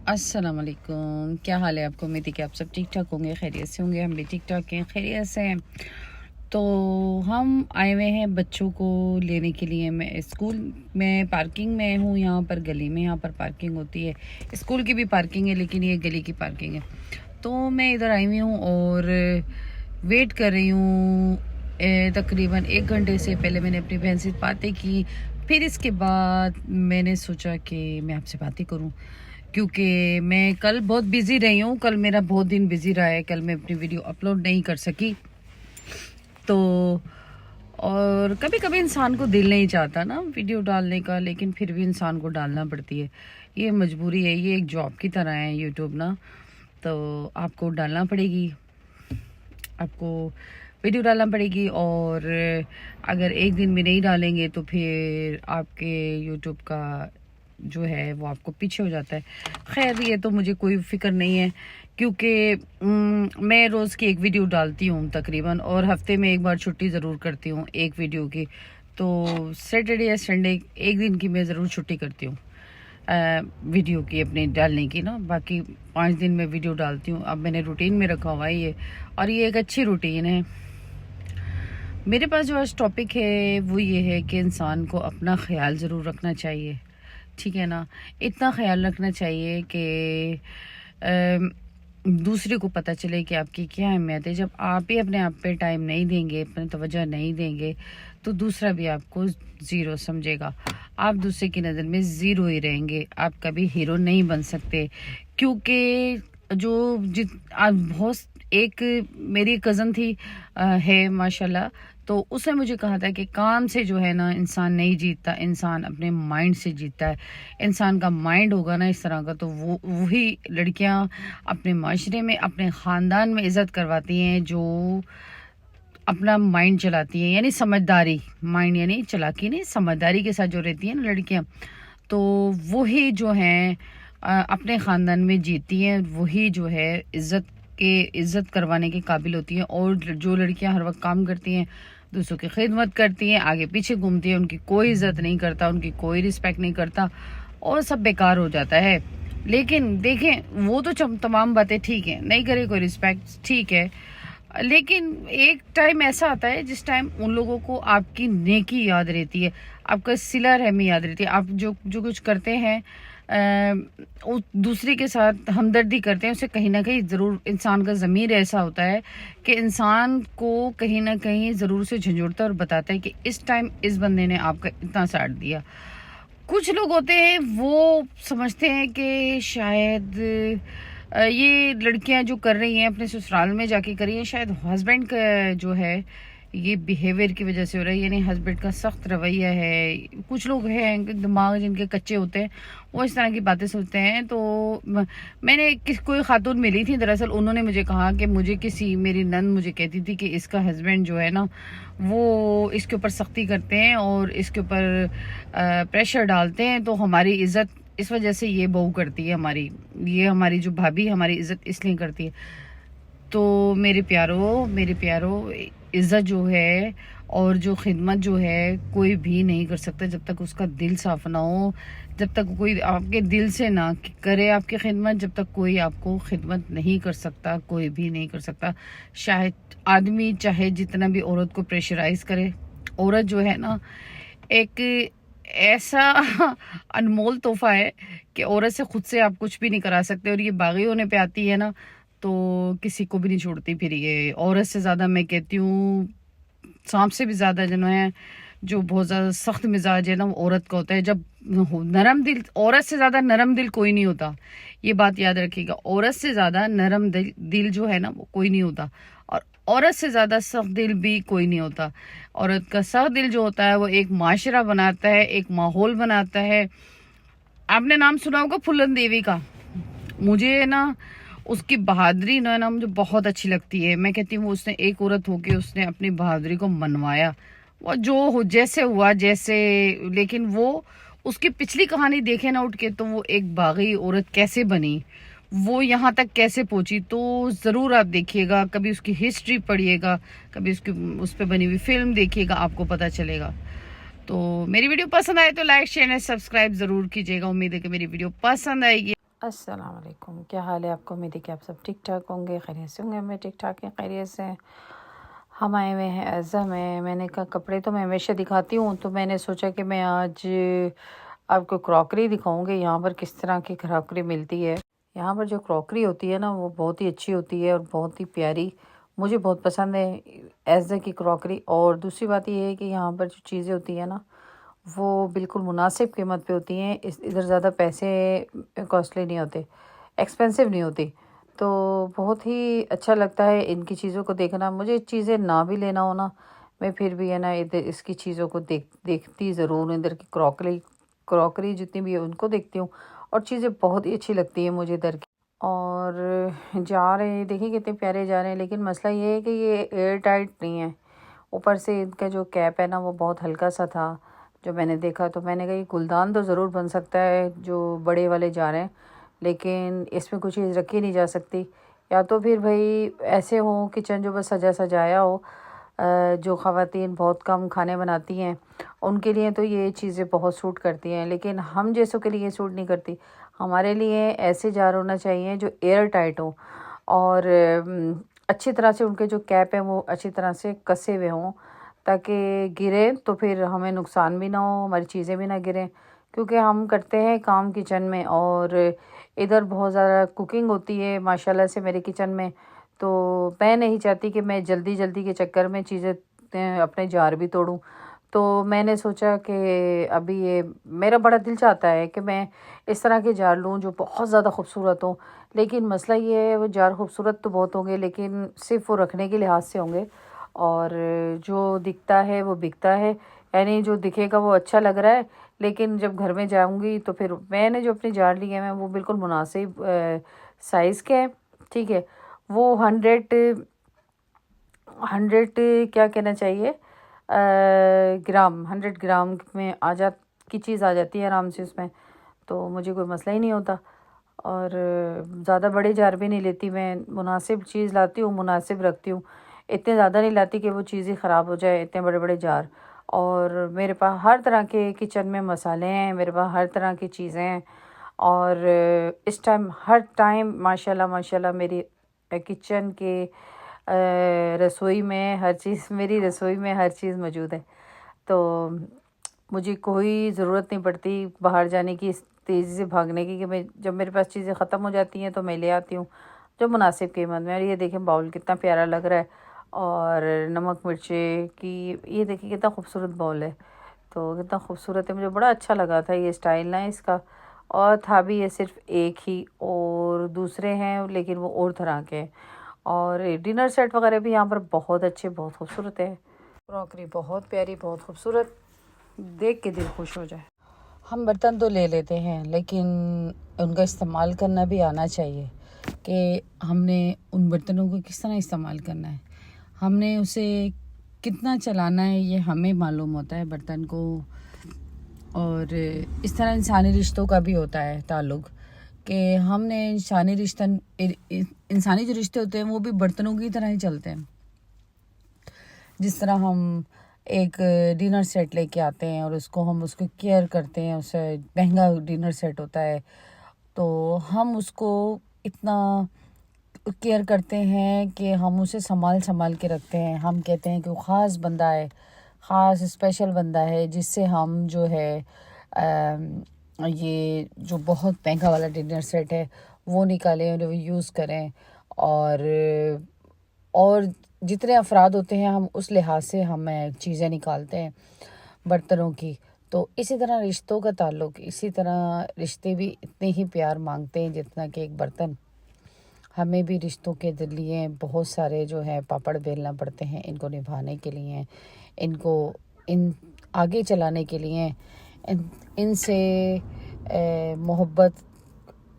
अस्सलाम वालेकुम। क्या हाल है आपको? उम्मीद है कि आप सब ठीक ठाक होंगे, खैरियत से होंगे। हम भी ठीक ठाक हैं, खैरियत से हैं। तो हम आए हुए हैं बच्चों को लेने के लिए। मैं स्कूल में पार्किंग में हूँ, यहाँ पर गली में, यहाँ पर पार्किंग होती है। स्कूल की भी पार्किंग है लेकिन ये गली की पार्किंग है। तो मैं इधर आई हुई हूँ और वेट कर रही हूँ। तकरीबन 1 घंटे से पहले मैंने अपनी बहन से बातें की। फिर इसके बाद मैंने सोचा कि मैं आपसे बातें करूं, क्योंकि मैं कल बहुत बिज़ी रही हूँ। कल मेरा बहुत दिन बिज़ी रहा है। कल मैं अपनी वीडियो अपलोड नहीं कर सकी। तो और कभी कभी इंसान को दिल नहीं चाहता ना वीडियो डालने का, लेकिन फिर भी इंसान को डालना पड़ती है। ये मजबूरी है, ये एक जॉब की तरह है यूट्यूब ना। तो आपको डालना पड़ेगी, आपको वीडियो डालना पड़ेगी। और अगर एक दिन में नहीं डालेंगे तो फिर आपके यूट्यूब का जो है वो आपको पीछे हो जाता है। खैर, ये तो मुझे कोई फिक्र नहीं है, क्योंकि मैं रोज़ की एक वीडियो डालती हूँ तकरीबन, और हफ्ते में एक बार छुट्टी ज़रूर करती हूँ एक वीडियो की। तो सैटरडे या संडे एक दिन की मैं ज़रूर छुट्टी करती हूँ वीडियो की अपने डालने की ना। बाकी 5 दिन में वीडियो डालती हूँ। अब मैंने रूटीन में रखा हुआ है ये, और ये एक अच्छी रूटीन है। मेरे पास जो आज टॉपिक है वो ये है कि इंसान को अपना ख्याल ज़रूर रखना चाहिए, ठीक है ना। इतना ख्याल रखना चाहिए कि दूसरे को पता चले कि आपकी क्या अहमियत है। जब आप ही अपने आप पे टाइम नहीं देंगे, अपने तवज्जो नहीं देंगे, तो दूसरा भी आपको ज़ीरो समझेगा। आप दूसरे की नज़र में ज़ीरो ही रहेंगे। आप कभी हीरो नहीं बन सकते, क्योंकि जो बहुत एक मेरी कज़न थी है माशाल्लाह। तो उसने मुझे कहा था कि काम से जो है ना इंसान नहीं जीतता, इंसान अपने माइंड से जीतता है। इंसान का माइंड होगा ना इस तरह का, तो वो वही लड़कियां अपने माशरे में, अपने ख़ानदान में इज़्ज़त करवाती हैं जो अपना माइंड चलाती हैं, यानी समझदारी। माइंड यानी चालाकी नहीं, समझदारी के साथ जो रहती हैं ना लड़कियां, तो वही जो हैं अपने ख़ानदान में जीती हैं। वही जो है इज़्ज़त करवाने के काबिल होती हैं। और जो लड़कियां हर वक्त काम करती हैं, दूसरों की खिदमत करती हैं, आगे पीछे घूमती हैं, उनकी कोई इज़्ज़त नहीं करता, उनकी कोई रिस्पेक्ट नहीं करता, और सब बेकार हो जाता है। लेकिन देखें, वो तो तमाम बातें ठीक है, नहीं करे कोई रिस्पेक्ट, ठीक है। लेकिन एक टाइम ऐसा आता है जिस टाइम उन लोगों को आपकी नेकी याद रहती है, आपका सिला रहमी याद रहती है। आप जो जो कुछ करते हैं, दूसरे के साथ हमदर्दी करते हैं, उसे कहीं ना कहीं ज़रूर इंसान का ज़मीर ऐसा होता है कि इंसान को कहीं ना कहीं ज़रूर से झंझोड़ता है और बताता है कि इस टाइम इस बंदे ने आपका इतना साथ दिया। कुछ लोग होते हैं वो समझते हैं कि शायद ये लड़कियां जो कर रही हैं अपने ससुराल में जाके कर रही हैं, शायद हस्बैंड का जो है ये बिहेवियर की वजह से हो रहा है, यानी हस्बैंड का सख्त रवैया है। कुछ लोग हैं दिमाग जिनके कच्चे होते हैं, वो इस तरह की बातें सोचते हैं। तो मैंने कोई खातून मिली थी, दरअसल उन्होंने मुझे कहा कि मेरी नंद मुझे कहती थी कि इसका हस्बैंड जो है ना वो इसके ऊपर सख्ती करते हैं और इसके ऊपर प्रेशर डालते हैं, तो हमारी इज़्ज़त इस वजह से ये बहू करती है, हमारी जो भाभी हमारी इज़्ज़त इसलिए करती है। तो मेरे प्यारो इज़्ज़त जो है और जो खिदमत जो है कोई भी नहीं कर सकता जब तक उसका दिल साफ ना हो। जब तक कोई आपके दिल से ना करे आपकी खिदमत, जब तक कोई आपको खिदमत नहीं कर सकता, कोई भी नहीं कर सकता। शायद आदमी चाहे जितना भी औरत को प्रेशराइज करे, औरत जो है ना एक ऐसा अनमोल तोहफा है कि औरत से खुद से आप कुछ भी नहीं करा सकते। और ये बागी होने पे आती है ना तो किसी को भी नहीं छोड़ती। फिर ये औरत से ज़्यादा, मैं कहती हूँ सांप से भी ज़्यादा जो है, जो बहुत ज़्यादा सख्त मिजाज है ना, वो औरत का होता है। जब नरम दिल, औरत से ज़्यादा नरम दिल कोई नहीं होता, ये बात याद रखिएगा। औरत से ज़्यादा नरम दिल जो है ना वो कोई नहीं होता, और औरत से ज़्यादा सख्त दिल भी कोई नहीं होता। औरत का सख्त दिल जो होता है वो एक माशरा बनाता है, एक माहौल बनाता है। आपने नाम सुना होगा फूलन देवी का। मुझे ना उसकी बहादुरी ना मुझे बहुत अच्छी लगती है। मैं कहती हूँ उसने एक औरत होके उसने अपनी बहादुरी को मनवाया। वो जो हो जैसे हुआ जैसे, लेकिन वो उसकी पिछली कहानी देखे ना उठ के, तो वो एक बागी औरत कैसे बनी, वो यहाँ तक कैसे पहुंची, तो ज़रूर आप देखिएगा। कभी उसकी हिस्ट्री पढ़िएगा, कभी उसकी उस पर बनी हुई फिल्म देखिएगा, आपको पता चलेगा। तो मेरी वीडियो पसंद आए तो लाइक शेयर एंड सब्सक्राइब ज़रूर कीजिएगा। उम्मीद है कि मेरी वीडियो पसंद आएगी। अस्सलाम वालेकुम, क्या हाल है आपको? उम्मीद है कि आप सब ठीक ठाक होंगे, खैरियत से होंगे। मैं ठीक ठाक हैं, खैरियत से हैं। हम आए हुए हैं अज़ा में। मैंने कहा कपड़े तो मैं हमेशा दिखाती हूँ, तो मैंने सोचा कि मैं आज आपको क्रॉकरी दिखाऊंगी। यहाँ पर किस तरह की क्रॉकरी मिलती है। यहाँ पर जो क्रॉकरी होती है ना, वो बहुत ही अच्छी होती है और बहुत ही प्यारी। मुझे बहुत पसंद है अज़ा की क्रॉकरी। और दूसरी बात ये है कि यहाँ पर जो चीज़ें होती है ना, वो बिल्कुल मुनासिब कीमत पे होती हैं। इस इधर ज़्यादा पैसे कॉस्टली नहीं होते, एक्सपेंसिव नहीं होती। तो बहुत ही अच्छा लगता है इनकी चीज़ों को देखना। मुझे चीज़ें ना भी लेना हो ना, मैं फिर भी है ना इधर इसकी चीज़ों को देखती ज़रूर हूँ। इधर की क्रॉकरी क्रॉकरी जितनी भी है उनको देखती हूँ, और चीज़ें बहुत ही अच्छी लगती हैं मुझे इधर की। और जा रहे हैं, देखिए कितने प्यारे जा रहे हैं, लेकिन मसला ये है कि ये एयर टाइट नहीं है। ऊपर से इनका जो कैप है ना, वो बहुत हल्का सा था जो मैंने देखा। तो मैंने कहा ये गुलदान तो ज़रूर बन सकता है जो बड़े वाले जा रहे हैं, लेकिन इसमें कुछ चीज़ रखी नहीं जा सकती। या तो फिर भाई ऐसे हो किचन जो बस सजा सजाया हो। जो ख़वातीन बहुत कम खाने बनाती हैं उनके लिए तो ये चीज़ें बहुत सूट करती हैं, लेकिन हम जैसों के लिए सूट नहीं करती। हमारे लिए ऐसे जार होना चाहिए जो एयर टाइट हो, और अच्छी तरह से उनके जो कैप हैं वो अच्छी तरह से कसे हुए हों, ताकि गिरे तो फिर हमें नुकसान भी ना हो, हमारी चीज़ें भी ना गिरें। क्योंकि हम करते हैं काम किचन में, और इधर बहुत ज़्यादा कुकिंग होती है माशाल्लाह से मेरे किचन में। तो मैं नहीं चाहती कि मैं जल्दी जल्दी के चक्कर में चीज़ें अपने जार भी तोड़ूं। तो मैंने सोचा कि अभी ये मेरा बड़ा दिल चाहता है कि मैं इस तरह के जार लूं जो बहुत ज़्यादा खूबसूरत हों। लेकिन मसला ये है, वो जार खूबसूरत तो बहुत होंगे, लेकिन सिर्फ वो रखने के लिहाज से होंगे, और जो दिखता है वो बिकता है। यानी जो दिखेगा वो अच्छा लग रहा है, लेकिन जब घर में जाऊंगी तो फिर मैंने जो अपने जार लिए हैं वो बिल्कुल मुनासिब साइज़ के हैं। ठीक है, वो 100 क्या कहना चाहिए, ग्राम, 100 ग्राम में आ जा की चीज़ आ जाती है आराम से उसमें। तो मुझे कोई मसला ही नहीं होता। और ज़्यादा बड़े जार भी नहीं लेती मैं, मुनासिब चीज़ लाती हूँ, मुनासिब रखती हूँ। इतने ज़्यादा नहीं लाती कि वो चीज़ें ख़राब हो जाए, इतने बड़े बड़े जार। और मेरे पास हर तरह के किचन में मसाले हैं, मेरे पास हर तरह की चीज़ें हैं। और इस टाइम हर टाइम माशाल्लाह माशाल्लाह मेरी किचन के रसोई में हर चीज़, मेरी रसोई में हर चीज़ मौजूद है। तो मुझे कोई ज़रूरत नहीं पड़ती बाहर जाने की, इस तेज़ी से भागने की, कि मैं जब मेरे पास चीज़ें ख़त्म हो जाती हैं तो मैं ले आती हूँ जो मुनासिब कीमत में। और ये देखें बाउल कितना प्यारा लग रहा है, और नमक मिर्चे की ये देखिए कितना खूबसूरत बाउल है। तो कितना खूबसूरत है, मुझे बड़ा अच्छा लगा था ये स्टाइल ना इसका। और था भी ये सिर्फ एक ही, और दूसरे हैं लेकिन वो और तरह के हैं। और डिनर सेट वगैरह भी यहाँ पर बहुत अच्छे, बहुत खूबसूरत है। क्रॉकरी बहुत प्यारी, बहुत खूबसूरत, देख के दिल खुश हो जाए। हम बर्तन तो ले लेते हैं, लेकिन उनका इस्तेमाल करना भी आना चाहिए कि हमने उन बर्तनों को किस तरह इस्तेमाल करना है, हमने उसे कितना चलाना है, ये हमें मालूम होता है बर्तन को। और इस तरह इंसानी रिश्तों का भी होता है ताल्लुक़, कि हमने इंसानी जो रिश्ते होते हैं वो भी बर्तनों की तरह ही चलते हैं। जिस तरह हम एक डिनर सेट लेके आते हैं और उसको केयर करते हैं, उससे महंगा डिनर सेट होता है, तो हम उसको इतना केयर करते हैं कि हम उसे संभाल के रखते हैं। हम कहते हैं कि वो ख़ास बंदा है, ख़ास स्पेशल बंदा है, जिससे हम जो है ये जो बहुत महंगा वाला डिनर सेट है वो निकालें और वो यूज़ करें। और जितने अफराद होते हैं हम उस लिहाज से हम चीज़ें निकालते हैं बर्तनों की। तो इसी तरह रिश्तों का ताल्लुक़, इसी तरह रिश्ते भी इतने ही प्यार मांगते हैं जितना कि एक बर्तन। हमें भी रिश्तों के लिए बहुत सारे जो है पापड़ बेलना पड़ते हैं इनको निभाने के लिए, इनको इन आगे चलाने के लिए। इनसे मोहब्बत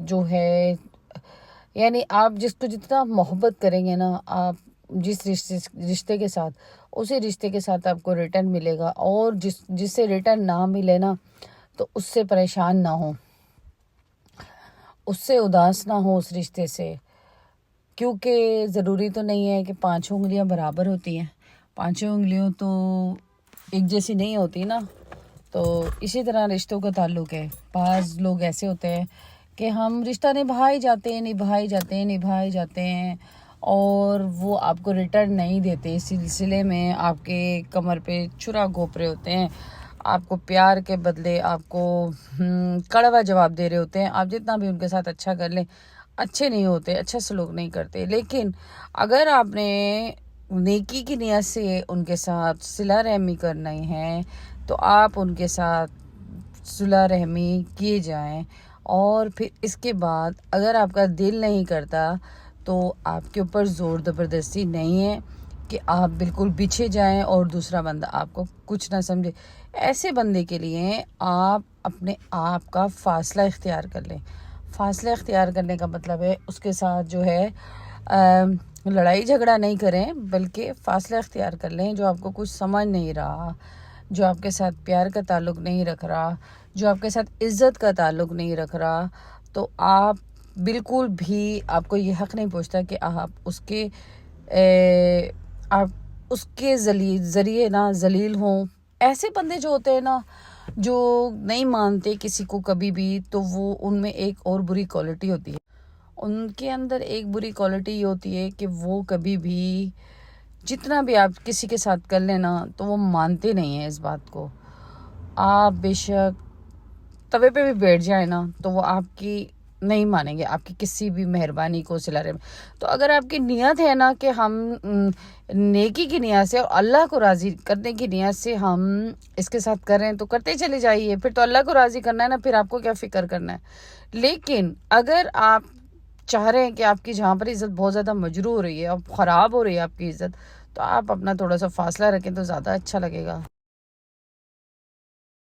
जो है, यानी आप जिसको जितना मोहब्बत करेंगे ना, आप जिस रिश्ते के साथ, उसी रिश्ते के साथ आपको रिटर्न मिलेगा। और जिससे रिटर्न ना मिले ना, तो उससे परेशान ना हो, उससे उदास ना हो उस रिश्ते से। क्योंकि ज़रूरी तो नहीं है कि 5 उंगलियां बराबर होती हैं, 5 उंगलियों तो एक जैसी नहीं होती ना। तो इसी तरह रिश्तों का ताल्लुक़ है। बाज़ लोग ऐसे होते हैं कि हम रिश्ता निभाए जाते हैं और वो आपको रिटर्न नहीं देते। इस सिलसिले में आपके कमर पे छुरा घोंप रहे होते हैं, आपको प्यार के बदले आपको कड़वा जवाब दे रहे होते हैं। आप जितना भी उनके साथ अच्छा कर लें, अच्छे नहीं होते, अच्छा सलूक नहीं करते। लेकिन अगर आपने नेकी की नियत से उनके साथ सिला रहमी करनी है तो आप उनके साथ सिला रहमी किए जाएं। और फिर इसके बाद अगर आपका दिल नहीं करता तो आपके ऊपर ज़ोर ज़बरदस्ती नहीं है कि आप बिल्कुल बिछे जाएं और दूसरा बंदा आपको कुछ ना समझे। ऐसे बंदे के लिए आप अपने आप का फ़ासला इख्तियार कर लें। फ़ासला इख्तियार करने का मतलब है उसके साथ जो है लड़ाई झगड़ा नहीं करें, बल्कि फ़ासला इख्तियार कर लें। जो आपको कुछ समझ नहीं रहा, जो आपके साथ प्यार का ताल्लुक़ नहीं रख रहा, जो आपके साथ इज़्ज़त का ताल्लुक़ नहीं रख रहा, तो आप बिल्कुल भी, आपको ये हक़ नहीं पहुँचता कि आप उसके ज़रिए ना ज़लील हों। ऐसे बंदे जो होते हैं ना, जो नहीं मानते किसी को कभी भी, तो वो उनमें एक और बुरी क्वालिटी होती है। उनके अंदर एक बुरी क्वालिटी ये होती है कि वो कभी भी, जितना भी आप किसी के साथ कर लेना, तो वो मानते नहीं हैं इस बात को। आप बेशक तवे पे भी बैठ जाए ना, तो वो आपकी नहीं मानेंगे, आपकी किसी भी मेहरबानी को सिला रहे। तो अगर आपकी नियत है ना कि हम नेकी की नियत से और अल्लाह को राज़ी करने की नियत से हम इसके साथ कर रहे हैं, तो करते चले जाइए। फिर तो अल्लाह को राज़ी करना है ना, फिर आपको क्या फ़िक्र करना है। लेकिन अगर आप चाह रहे हैं कि आपकी जहाँ पर इज़्ज़त बहुत ज़्यादा मजरूह हो रही है और ख़राब हो रही है आपकी इज़्ज़त, तो आप अपना थोड़ा सा फासला रखें तो ज़्यादा अच्छा लगेगा।